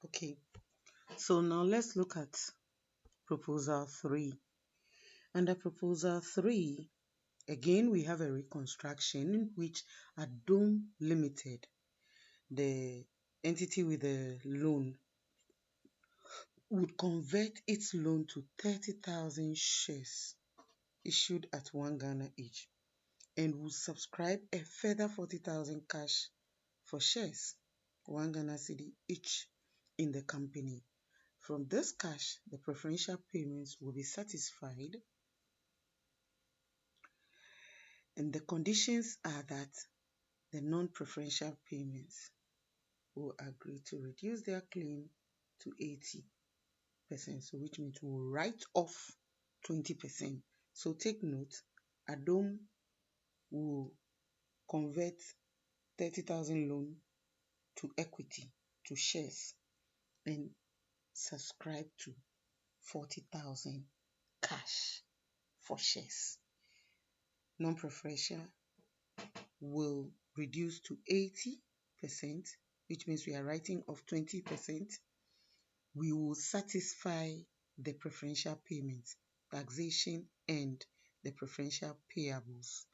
Okay, so now let's look at proposal 3. Under proposal 3, again we have a reconstruction in which Adom Limited, the entity with the loan, would convert its loan to 30,000 shares issued at 1 Ghana each and would subscribe a further 40,000 cash for shares, 1 Ghana cedi each in the company. From this cash, the preferential payments will be satisfied, and the conditions are that the non-preferential payments will agree to reduce their claim to 80%, so which means we'll write off 20%. So take note, Adom will convert 30,000 loan to equity, to shares, and subscribe to 40,000 cash for shares. Non-preferential will reduce to 80%, which means we are writing off 20%. We will satisfy the preferential payments, taxation, and the preferential payables.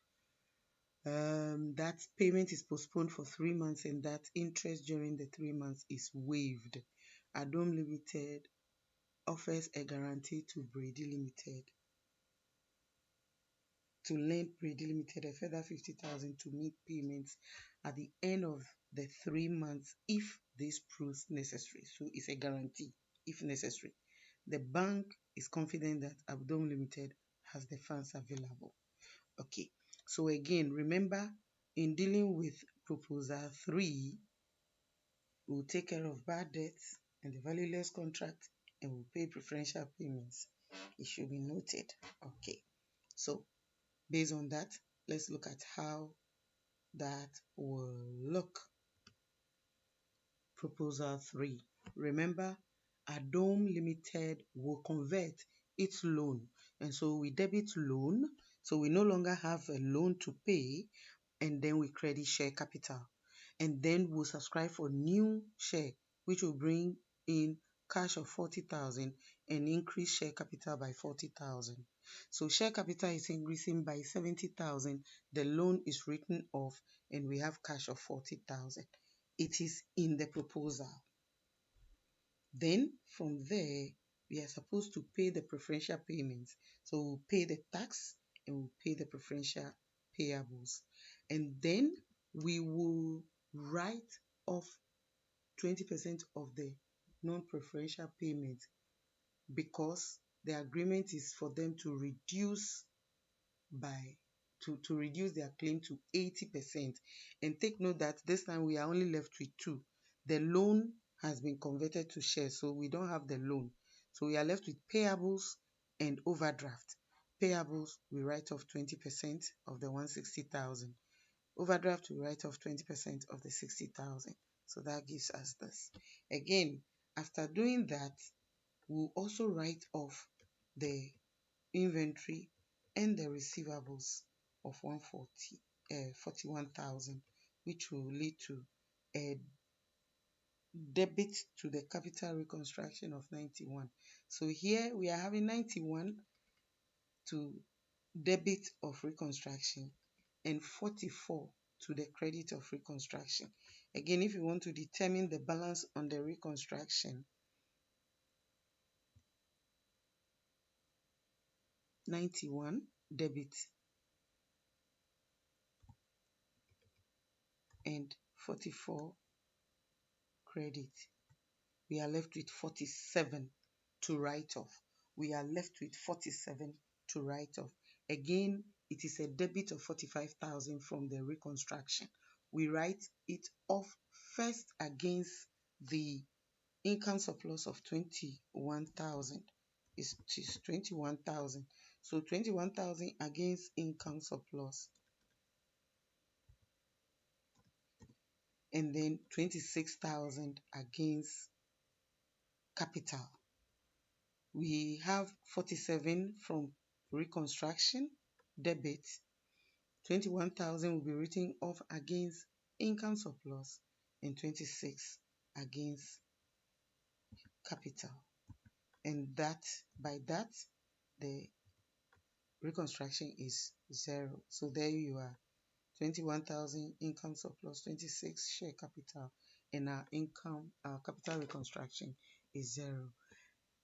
That payment is postponed for 3 months, and that interest during the 3 months is waived. Adom Limited offers a guarantee to Brady Limited to lend Brady Limited a further 50,000 to meet payments at the end of the 3 months if this proves necessary. So it's a guarantee if necessary. The bank is confident that Adom Limited has the funds available. Okay, so again, remember, in dealing with proposal 3, we'll take care of bad debts and the valueless contract, and we'll pay preferential payments. It should be noted. Okay, so based on that, let's look at how that will look. Proposal 3. Remember, Adom Limited will convert its loan, and so we debit loan, so we no longer have a loan to pay, and then we credit share capital, and then we'll subscribe for new share, which will bring in cash of 40,000 and increase share capital by 40,000. So share capital is increasing by 70,000, the loan is written off, and we have cash of 40,000. It is in the proposal. Then from there, we are supposed to pay the preferential payments. So we'll pay the tax and we'll pay the preferential payables. And then we will write off 20% of the non-preferential payment, because the agreement is for them to reduce by to reduce their claim to 80%. And take note that this time we are only left with 2. The loan has been converted to shares, so we don't have the loan. So we are left with payables and overdraft. Payables, we write off 20% of the 160,000. Overdraft, we write off 20% of the 60,000. So that gives us this. Again, after doing that, we'll also write off the inventory and the receivables of 41,000, which will lead to a debit to the capital reconstruction of 91. So here we are having 91 to debit of reconstruction and 44 to the credit of reconstruction. Again, if you want to determine the balance on the reconstruction, 91 debit and 44 credit. We are left with 47 to write off. We are left with 47 to write off. Again, it is a debit of 45,000 from the reconstruction. We write it off first against the income surplus of 21,000. It is 21,000. So 21,000 against income surplus, and then 26,000 against capital. We have 47 from reconstruction debit. 21,000 will be written off against income surplus, and 26 against capital. And that, by that, the reconstruction is zero. So there you are. 21,000 income surplus, 26 share capital, and our capital reconstruction is zero.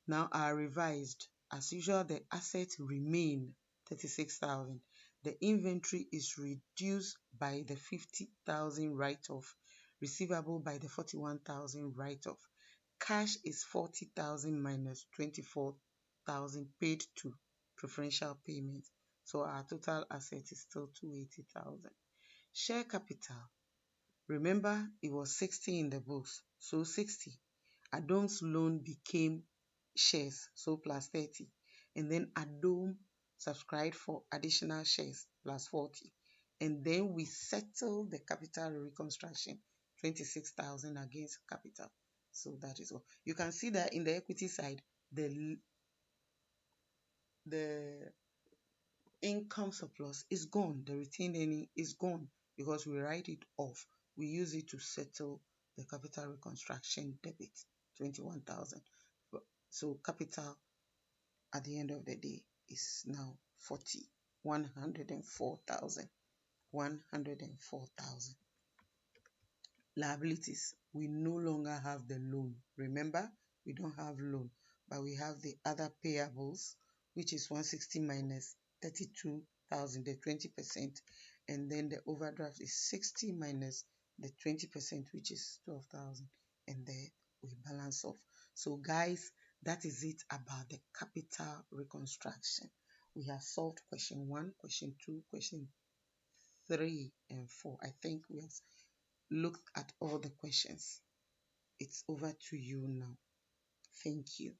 Now our revised, as usual, the assets remain 36,000. The inventory is reduced by the 50,000 write-off, receivable by the 41,000 write-off. Cash is 40,000 minus 24,000 paid to preferential payments. So our total asset is still 280,000. Share capital. Remember, it was 60 in the books, so 60. Adom's loan became shares, so plus 30. And then Adom subscribed for additional shares, plus 40. And then we settled the capital reconstruction, 26,000 against capital. So that is all. You can see that in the equity side, the income surplus is gone. The retained earning is gone because we write it off. We use it to settle the capital reconstruction debit, 21,000. So capital at the end of the day is now 104,000. 104,000. Liabilities, we no longer have the loan. Remember, we don't have loan, but we have the other payables, which is 160 minus 32,000, the 20%, and then the overdraft is 60 minus the 20%, which is 12,000, and there we balance off. So guys, that is it about the capital reconstruction. We have solved question 1, question 2, question 3, and 4. I think we have looked at all the questions. It's over to you now. Thank you.